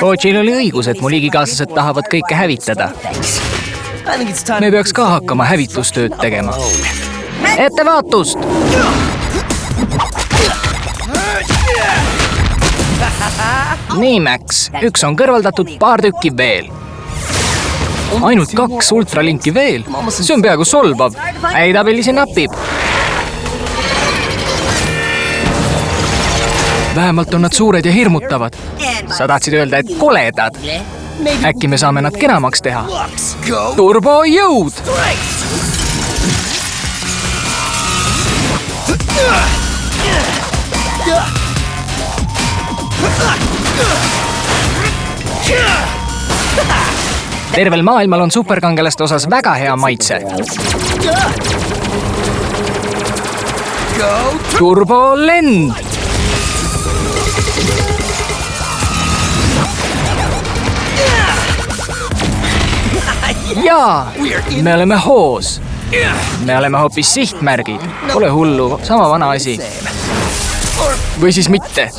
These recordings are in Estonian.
Coachil oli õigus, et mu liigikaaslased tahavad kõike hävitada. Me peaks ka hakkama hävitustööd tegema. Ettevaatust! Nii, Max. Üks on kõrvaldatud, paar tükki veel. Ainult 2 ultralinki veel. See on peaaegu solvav. Äidabilisi napib. Vähemalt on nad suured ja hirmutavad. Sa tahtsid öelda, et koledad. Äkki me saame nad kenamaks teha. Turbojõud! Tervel maailmal on superkangelaste osas väga hea maitse. Turbolend! Jaa, me oleme hoos. Me oleme hoopis sihtmärgid. Pole hullu, sama vana asi. Või siis mitte.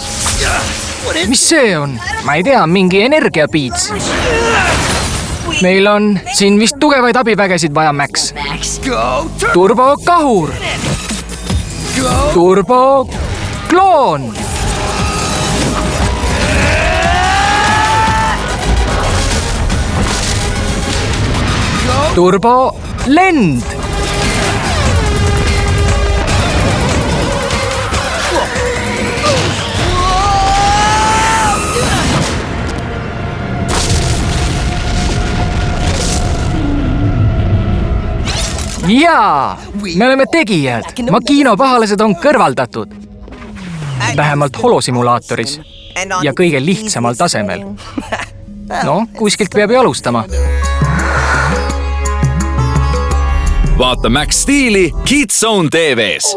Mis see on? Ma ei tea, mingi energiapiits. Meil on siin vist tugevaid abivägesid vaja, Max. Turbokahur. Turbokloon. Turbolend. Jaa, me oleme tegijad. Makino pahalased on kõrvaldatud. Vähemalt holosimulaatoris. Ja kõige lihtsamal tasemel. No, kuskilt peab ju alustama. Vaata Max Steeli Kids Zone TV's.